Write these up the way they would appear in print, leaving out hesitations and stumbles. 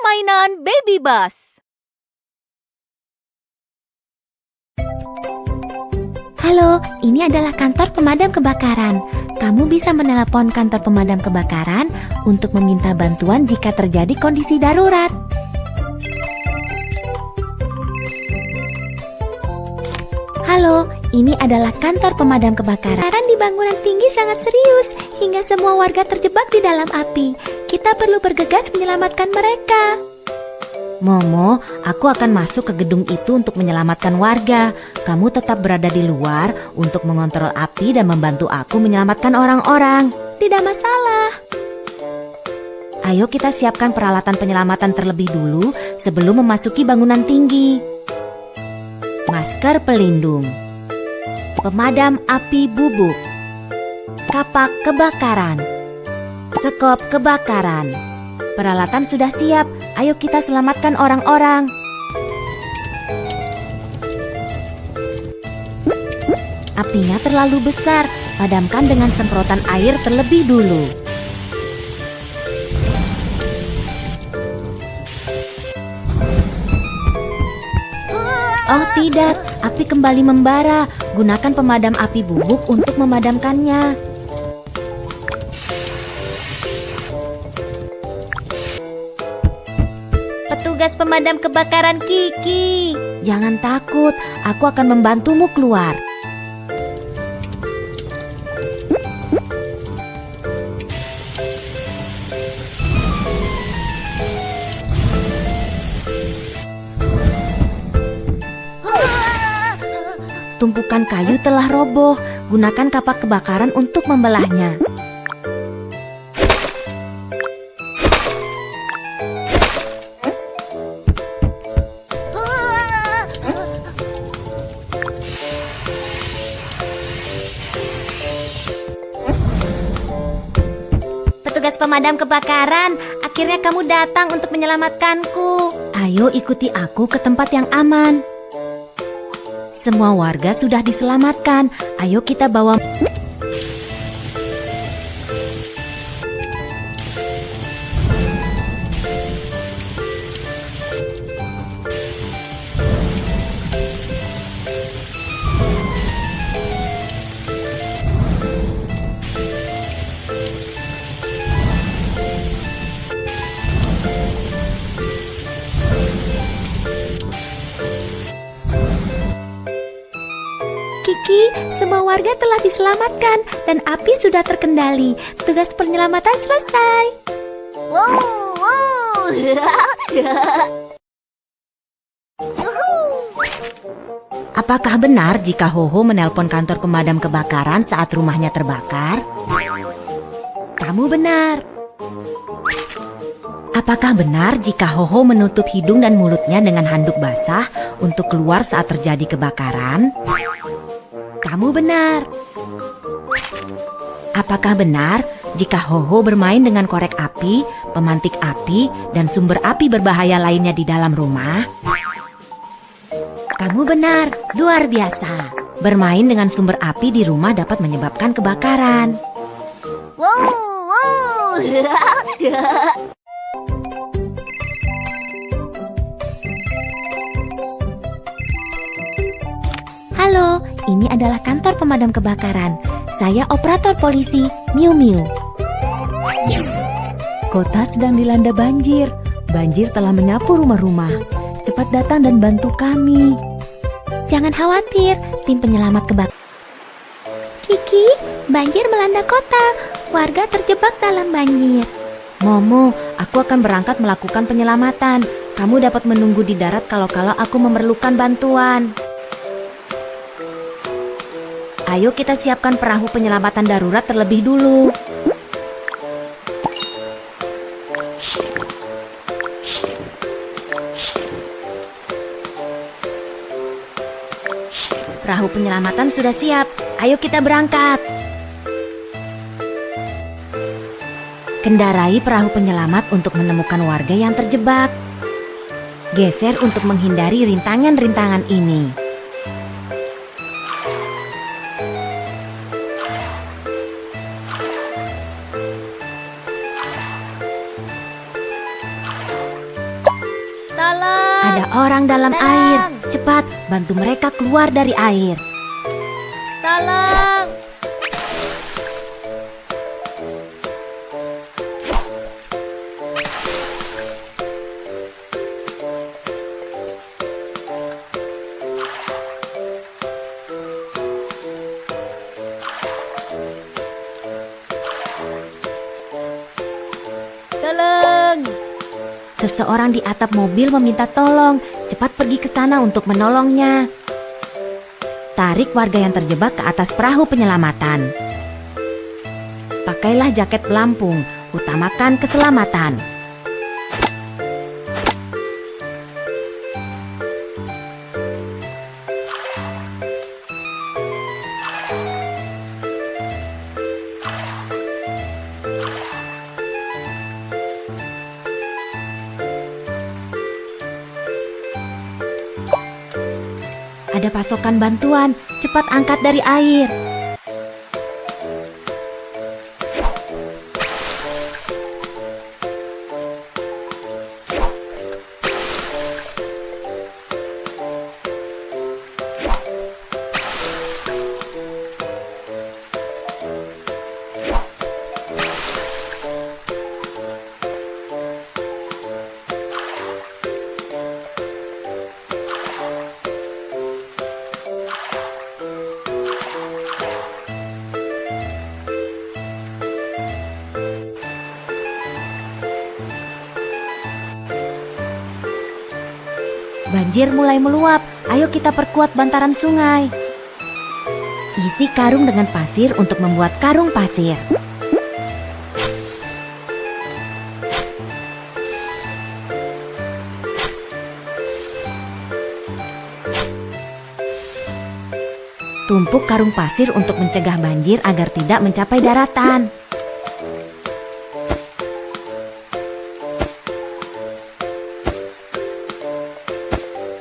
Permainan Baby Bus. Halo, ini adalah kantor pemadam kebakaran. Kamu bisa menelepon kantor pemadam kebakaran untuk meminta bantuan jika terjadi kondisi darurat. Halo, ini adalah kantor pemadam kebakaran. Kebakaran di bangunan tinggi sangat serius hingga semua warga terjebak di dalam api. Kita perlu bergegas menyelamatkan mereka. Momo, aku akan masuk ke gedung itu untuk menyelamatkan warga. Kamu tetap berada di luar untuk mengontrol api dan membantu aku menyelamatkan orang-orang. Tidak masalah. Ayo kita siapkan peralatan penyelamatan terlebih dulu sebelum memasuki bangunan tinggi. Masker pelindung, pemadam api bubuk, kapak kebakaran, sekop kebakaran. Peralatan sudah siap. Ayo kita selamatkan orang-orang. Apinya terlalu besar. Padamkan dengan semprotan air terlebih dulu. Oh tidak, api kembali membara. Gunakan pemadam api bubuk untuk memadamkannya. Petugas pemadam kebakaran Kiki. Jangan takut, aku akan membantumu keluar. Tumpukan kayu telah roboh. Gunakan kapak kebakaran untuk membelahnya. Petugas pemadam kebakaran, akhirnya kamu datang untuk menyelamatkanku. Ayo ikuti aku ke tempat yang aman. Semua warga sudah diselamatkan. Ayo kita bawa. Kiki, semua warga telah diselamatkan dan api sudah terkendali. Tugas penyelamatan selesai. Apakah benar jika Hoho menelpon kantor pemadam kebakaran saat rumahnya terbakar? Kamu benar. Apakah benar jika Hoho menutup hidung dan mulutnya dengan handuk basah untuk keluar saat terjadi kebakaran? Kamu benar. Apakah benar jika Hoho bermain dengan korek api, pemantik api, dan sumber api berbahaya lainnya di dalam rumah? Kamu benar, luar biasa. Bermain dengan sumber api di rumah dapat menyebabkan kebakaran. Halo, ini adalah kantor pemadam kebakaran. Saya operator polisi, Miu Miu. Kota sedang dilanda banjir. Banjir telah menyapu rumah-rumah. Cepat datang dan bantu kami. Jangan khawatir, tim penyelamat kebakaran. Kiki, banjir melanda kota. Warga terjebak dalam banjir. Momo, aku akan berangkat melakukan penyelamatan. Kamu dapat menunggu di darat kalau aku memerlukan bantuan. Ayo kita siapkan perahu penyelamatan darurat terlebih dulu. Perahu penyelamatan sudah siap. Ayo kita berangkat. Kendarai perahu penyelamat untuk menemukan warga yang terjebak. Geser untuk menghindari rintangan-rintangan ini. Tolong! Ada orang dalam Tolong! air. Cepat, bantu mereka keluar dari air. Tolong! Tolong! Seseorang di atap mobil meminta tolong. Cepat pergi ke sana untuk menolongnya. Tarik warga yang terjebak ke atas perahu penyelamatan. Pakailah jaket pelampung, utamakan keselamatan. Ada pasokan bantuan, cepat angkat dari air. Banjir mulai meluap, ayo kita perkuat bantaran sungai. Isi karung dengan pasir untuk membuat karung pasir. Tumpuk karung pasir untuk mencegah banjir agar tidak mencapai daratan.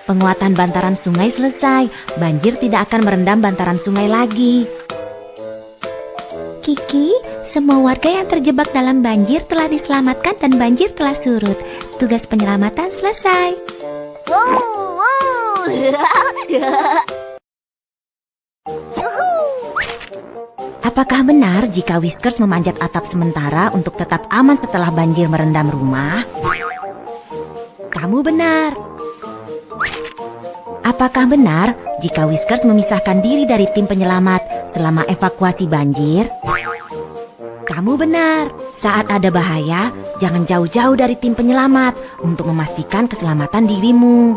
Penguatan bantaran sungai selesai, banjir tidak akan merendam bantaran sungai lagi. Kiki, semua warga yang terjebak dalam banjir telah diselamatkan dan banjir telah surut. Tugas penyelamatan selesai. Apakah benar jika Whiskers memanjat atap sementara untuk tetap aman setelah banjir merendam rumah? Kamu benar. Apakah benar jika Whiskers memisahkan diri dari tim penyelamat selama evakuasi banjir? Kamu benar. Saat ada bahaya, jangan jauh-jauh dari tim penyelamat untuk memastikan keselamatan dirimu.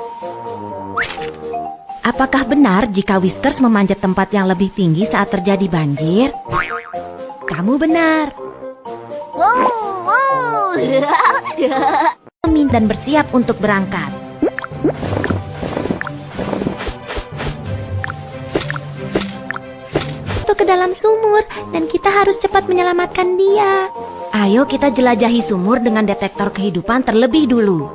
Apakah benar jika Whiskers memanjat tempat yang lebih tinggi saat terjadi banjir? Kamu benar. Dan bersiap untuk berangkat. Ke dalam sumur dan kita harus cepat menyelamatkan dia. Ayo kita jelajahi sumur dengan detektor kehidupan terlebih dulu.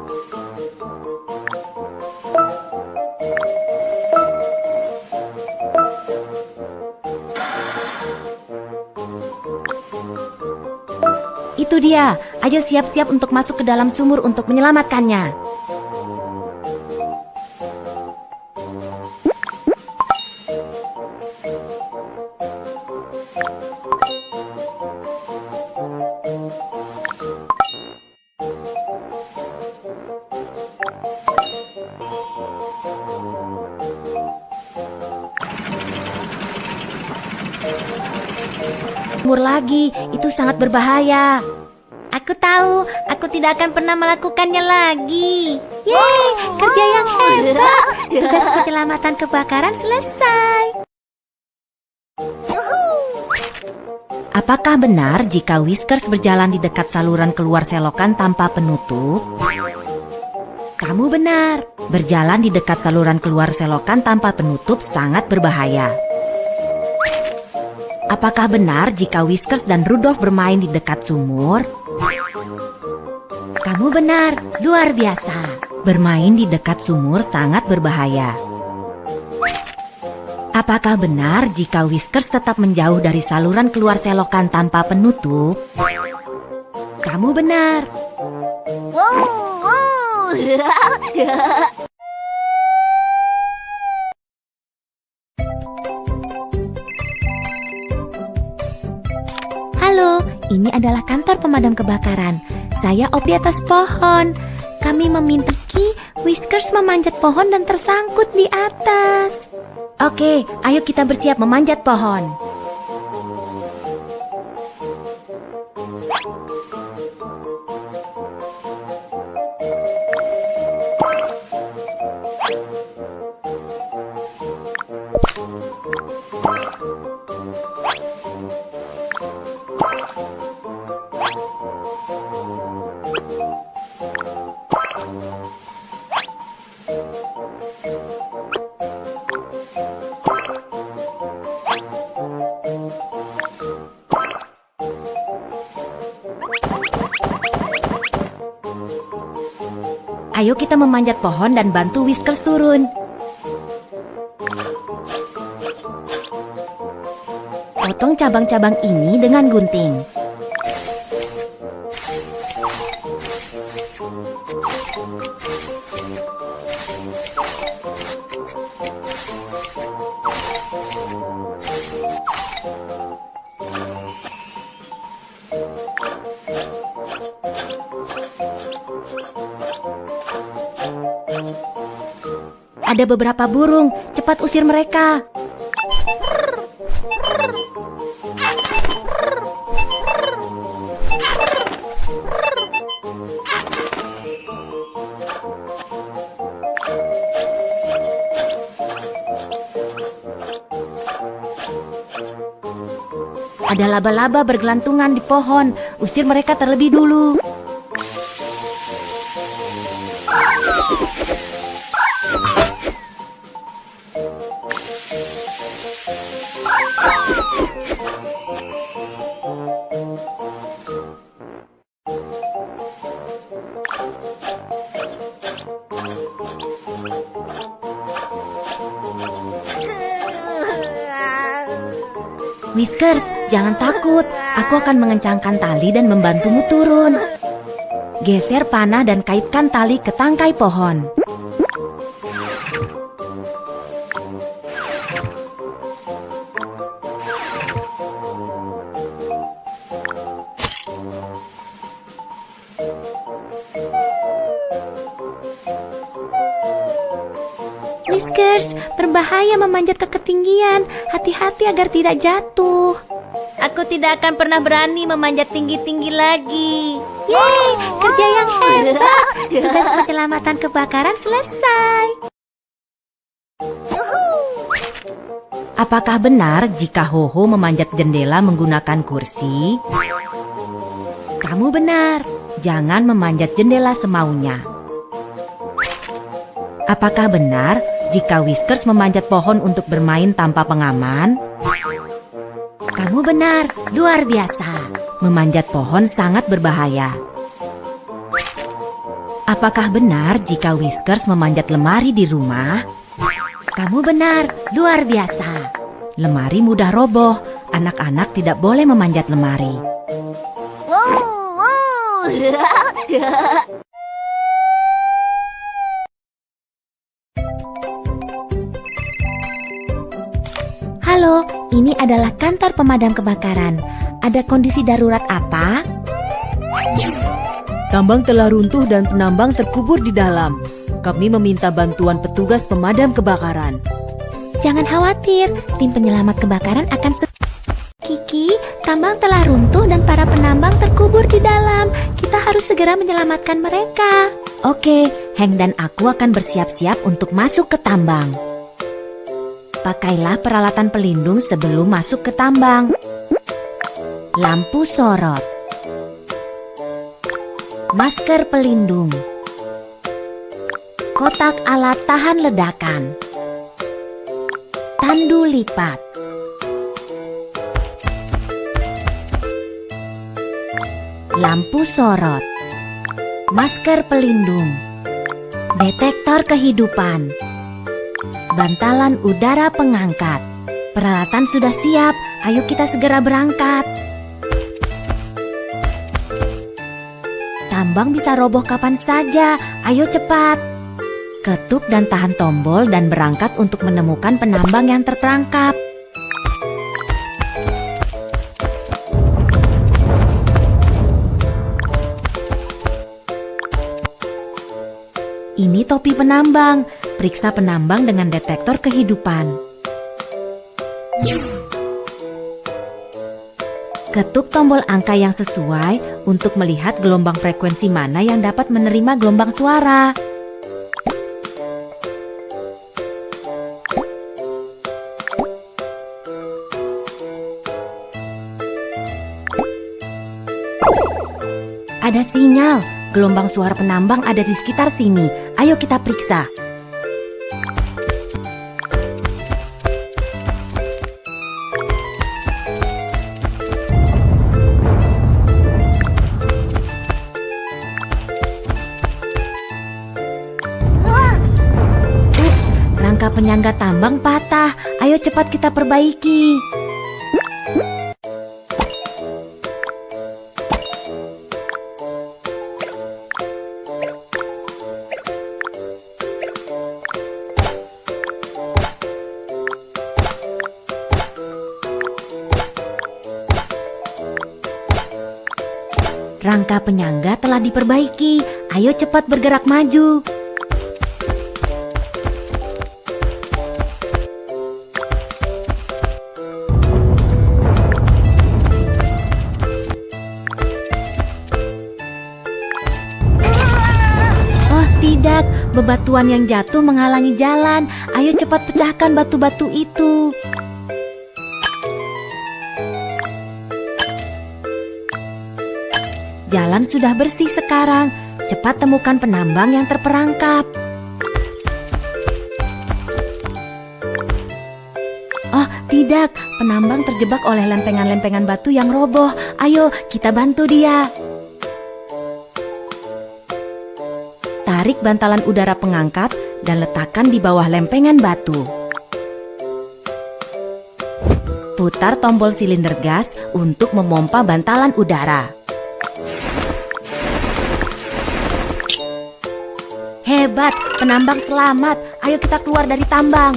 Itu dia, ayo siap-siap untuk masuk ke dalam sumur untuk menyelamatkannya. Sumur lagi, itu sangat berbahaya. Aku tahu, aku tidak akan pernah melakukannya lagi. Yeay, kerja yang hebat. Tugas penyelamatan kebakaran selesai. Apakah benar jika Whiskers berjalan di dekat saluran keluar selokan tanpa penutup? Kamu benar, berjalan di dekat saluran keluar selokan tanpa penutup sangat berbahaya. Apakah benar jika Whiskers dan Rudolph bermain di dekat sumur? Kamu benar, luar biasa. Bermain di dekat sumur sangat berbahaya. Apakah benar jika Whiskers tetap menjauh dari saluran keluar selokan tanpa penutup? Kamu benar. Halo, ini adalah kantor pemadam kebakaran. Saya op di atas pohon. Kami meminta Whiskers memanjat pohon dan tersangkut di atas. Oke, ayo kita bersiap memanjat pohon. Ayo kita memanjat pohon dan bantu Whiskers turun. Potong cabang-cabang ini dengan gunting. Ada beberapa burung, cepat usir mereka. Ada laba-laba bergelantungan di pohon, usir mereka terlebih dulu. Whiskers, jangan takut. Aku akan mengencangkan tali dan membantumu turun. Geser panah dan kaitkan tali ke tangkai pohon. Whiskers, berbahaya memanjat ke ketinggian. Hati-hati agar tidak jatuh. Aku tidak akan pernah berani memanjat tinggi-tinggi lagi. Yeay, kerja yang hebat. Tugas penyelamatan kebakaran selesai. Apakah benar jika Hoho memanjat jendela menggunakan kursi? Kamu benar. Jangan memanjat jendela semaunya. Apakah benar jika Whiskers memanjat pohon untuk bermain tanpa pengaman? Kamu benar, luar biasa. Memanjat pohon sangat berbahaya. Apakah benar jika Whiskers memanjat lemari di rumah? Kamu benar, luar biasa. Lemari mudah roboh, anak-anak tidak boleh memanjat lemari. Halo, ini adalah kantor pemadam kebakaran. Ada kondisi darurat apa? Tambang telah runtuh dan penambang terkubur di dalam. Kami meminta bantuan petugas pemadam kebakaran. Jangan khawatir, tim penyelamat kebakaran akan Kiki, tambang telah runtuh dan para penambang terkubur di dalam. Kita harus segera menyelamatkan mereka. Oke, Hank dan aku akan bersiap-siap untuk masuk ke tambang. Pakailah peralatan pelindung sebelum masuk ke tambang. Lampu sorot, masker pelindung, kotak alat tahan ledakan, tandu lipat, lampu sorot, masker pelindung, detektor kehidupan, bantalan udara pengangkat. Peralatan sudah siap, ayo kita segera berangkat. penambang bisa roboh kapan saja. Ayo cepat. Ketuk dan tahan tombol dan berangkat untuk menemukan penambang yang terperangkap. Ini topi penambang. Periksa penambang dengan detektor kehidupan. Ketuk tombol angka yang sesuai untuk melihat gelombang frekuensi mana yang dapat menerima gelombang suara. Ada sinyal. Gelombang suara penambang ada di sekitar sini. Ayo kita periksa. Ups, rangka penyangga tambang patah. Ayo cepat kita perbaiki. Rangka penyangga telah diperbaiki. Ayo cepat bergerak maju. Oh tidak, bebatuan yang jatuh menghalangi jalan. Ayo cepat pecahkan batu-batu itu. Jalan sudah bersih sekarang. Cepat temukan penambang yang terperangkap. Oh tidak, penambang terjebak oleh lempengan-lempengan batu yang roboh. Ayo kita bantu dia. Tarik bantalan udara pengangkat dan letakkan di bawah lempengan batu. Putar tombol silinder gas untuk memompa bantalan udara. Hebat, penambang selamat. Ayo kita keluar dari tambang.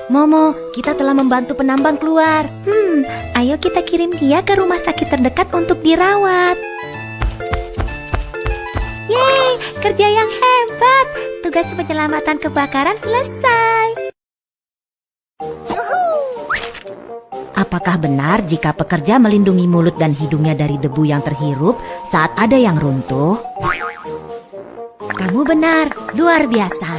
Momo, kita telah membantu penambang keluar. Ayo kita kirim dia ke rumah sakit terdekat untuk dirawat. Yeay, kerja yang hebat. Tugas penyelamatan kebakaran selesai. Apakah benar jika pekerja melindungi mulut dan hidungnya dari debu yang terhirup saat ada yang runtuh? Kamu benar, luar biasa.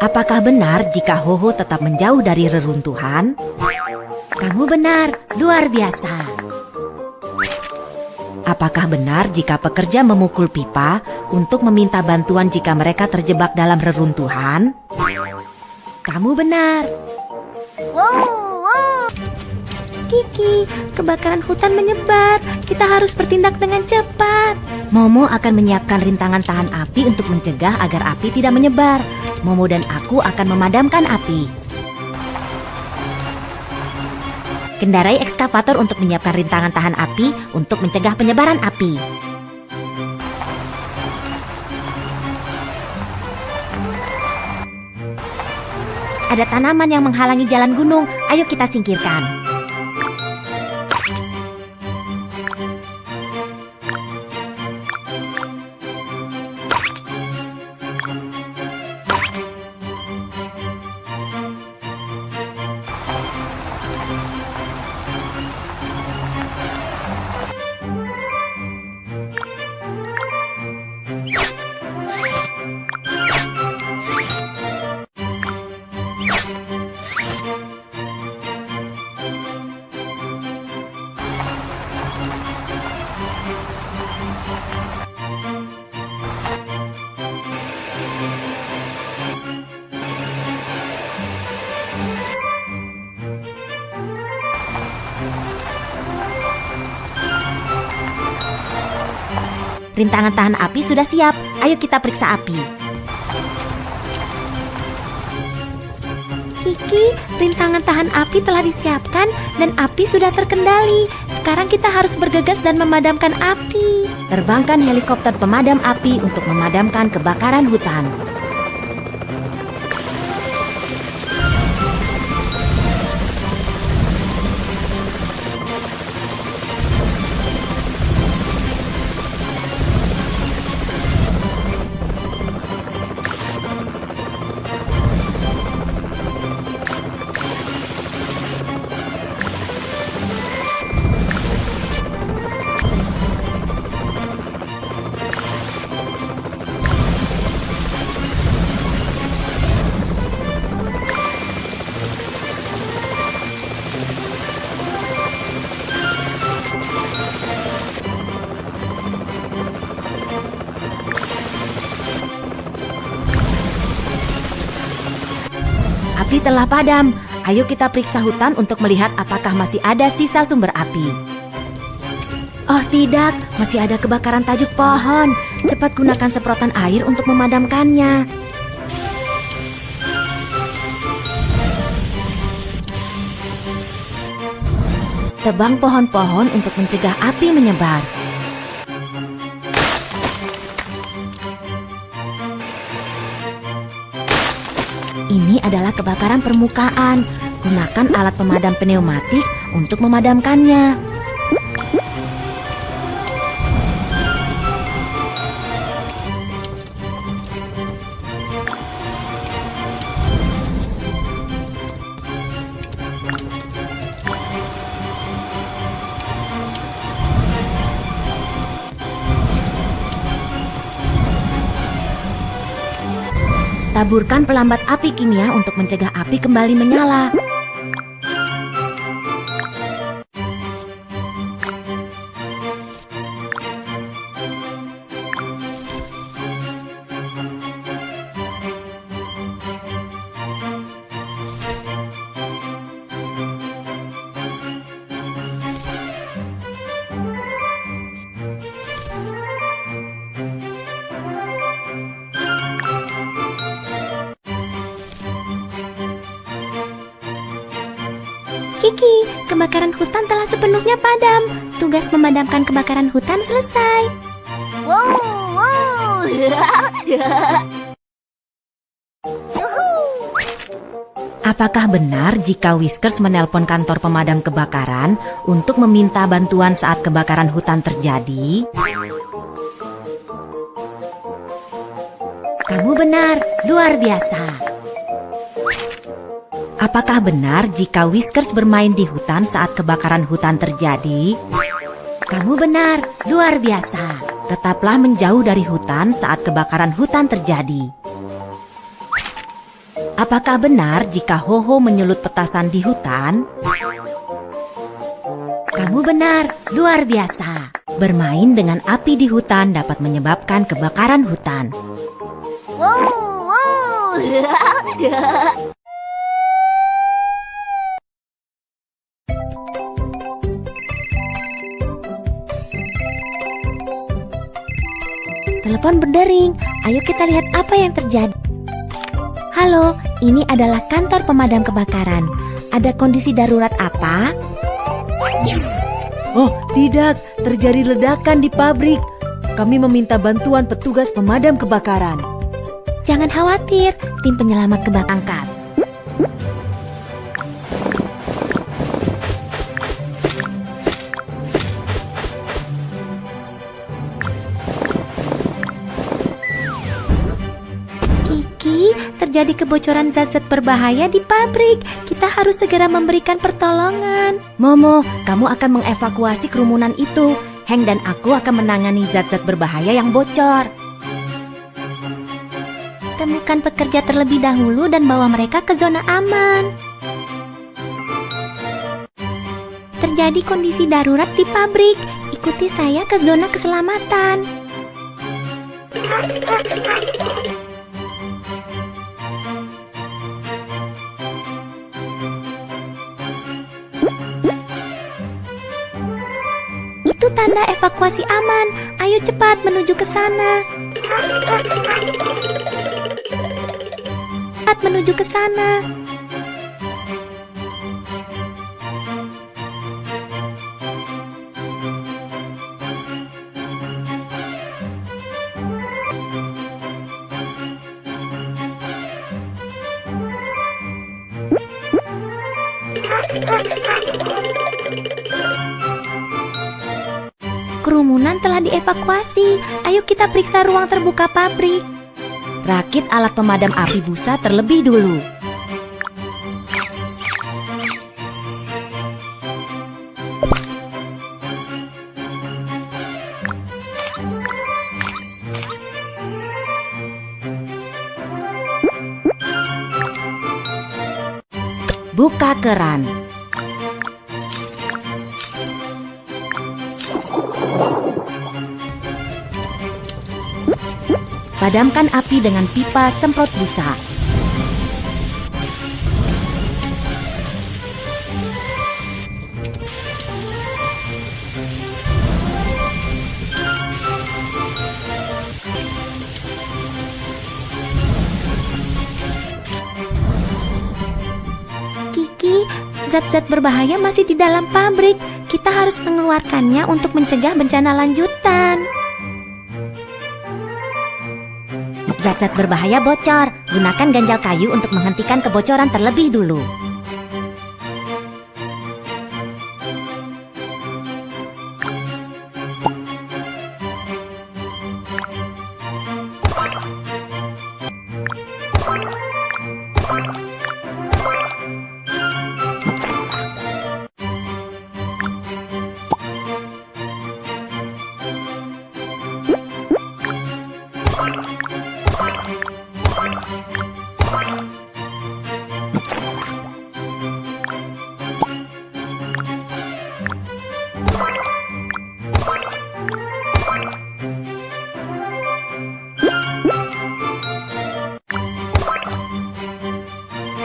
Apakah benar jika Hoho tetap menjauh dari reruntuhan? Kamu benar, luar biasa. Apakah benar jika pekerja memukul pipa untuk meminta bantuan jika mereka terjebak dalam reruntuhan? Kamu benar. Kiki, kebakaran hutan menyebar. Kita harus bertindak dengan cepat. Momo akan menyiapkan rintangan tahan api untuk mencegah agar api tidak menyebar. Momo dan aku akan memadamkan api. Kendarai ekskavator untuk menyiapkan rintangan tahan api untuk mencegah penyebaran api. Ada tanaman yang menghalangi jalan gunung. Ayo kita singkirkan. Rintangan tahan api sudah siap. Ayo kita periksa api. Kiki, rintangan tahan api telah disiapkan dan api sudah terkendali. Sekarang kita harus bergegas dan memadamkan api. Terbangkan helikopter pemadam api untuk memadamkan kebakaran hutan. Api telah padam. Ayo kita periksa hutan untuk melihat apakah masih ada sisa sumber api. Oh tidak, masih ada kebakaran tajuk pohon. Cepat gunakan semprotan air untuk memadamkannya. Tebang pohon-pohon untuk mencegah api menyebar. Ini adalah kebakaran permukaan. Gunakan alat pemadam pneumatik untuk memadamkannya. Taburkan pelambat api kimia untuk mencegah api kembali menyala. Kiki, kebakaran hutan telah sepenuhnya padam. Tugas memadamkan kebakaran hutan selesai. Apakah benar jika Whiskers menelpon kantor pemadam kebakaran untuk meminta bantuan saat kebakaran hutan terjadi? Kamu benar, luar biasa. Apakah benar jika Whiskers bermain di hutan saat kebakaran hutan terjadi? Kamu benar, luar biasa. Tetaplah menjauh dari hutan saat kebakaran hutan terjadi. Apakah benar jika Ho-Ho menyulut petasan di hutan? Kamu benar, luar biasa. Bermain dengan api di hutan dapat menyebabkan kebakaran hutan. Telepon berdering. Ayo kita lihat apa yang terjadi. Halo, ini adalah kantor pemadam kebakaran. Ada kondisi darurat apa? Oh, tidak. Terjadi ledakan di pabrik. Kami meminta bantuan petugas pemadam kebakaran. Jangan khawatir, tim penyelamat kebakaran angkat. Terjadi kebocoran zat-zat berbahaya di pabrik. Kita harus segera memberikan pertolongan. Momo, kamu akan mengevakuasi kerumunan itu. Hank dan aku akan menangani zat-zat berbahaya yang bocor. Temukan pekerja terlebih dahulu dan bawa mereka ke zona aman. Terjadi kondisi darurat di pabrik. Ikuti saya ke zona keselamatan. Itu tanda evakuasi aman. Ayo cepat menuju ke sana. Cepat menuju ke sana. Kerumunan telah dievakuasi. Ayo kita periksa ruang terbuka pabrik. Rakit alat pemadam api busa terlebih dulu. Buka keran. Padamkan api dengan pipa semprot busa. Kiki, zat-zat berbahaya masih di dalam pabrik. Kita harus mengeluarkannya untuk mencegah bencana lanjutan. Zat-zat berbahaya bocor. Gunakan ganjal kayu untuk menghentikan kebocoran terlebih dulu.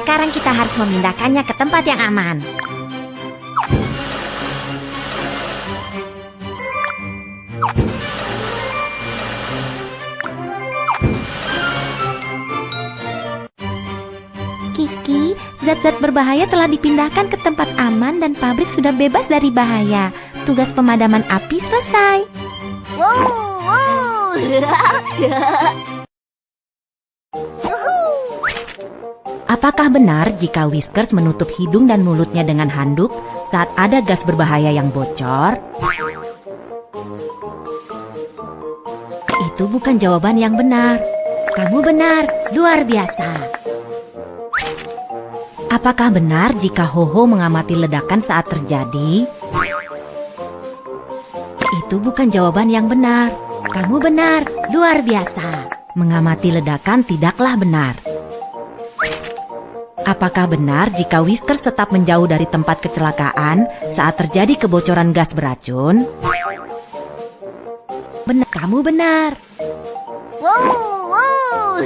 Sekarang kita harus memindahkannya ke tempat yang aman. Kiki, zat-zat berbahaya telah dipindahkan ke tempat aman dan pabrik sudah bebas dari bahaya. Tugas pemadaman api selesai. Apakah benar jika Whiskers menutup hidung dan mulutnya dengan handuk saat ada gas berbahaya yang bocor? Itu bukan jawaban yang benar. Kamu benar, luar biasa. Apakah benar jika Ho-Ho mengamati ledakan saat terjadi? Itu bukan jawaban yang benar. Kamu benar, luar biasa. Mengamati ledakan tidaklah benar. Apakah benar jika Whiskers tetap menjauh dari tempat kecelakaan saat terjadi kebocoran gas beracun? Benar, kamu benar. Wow.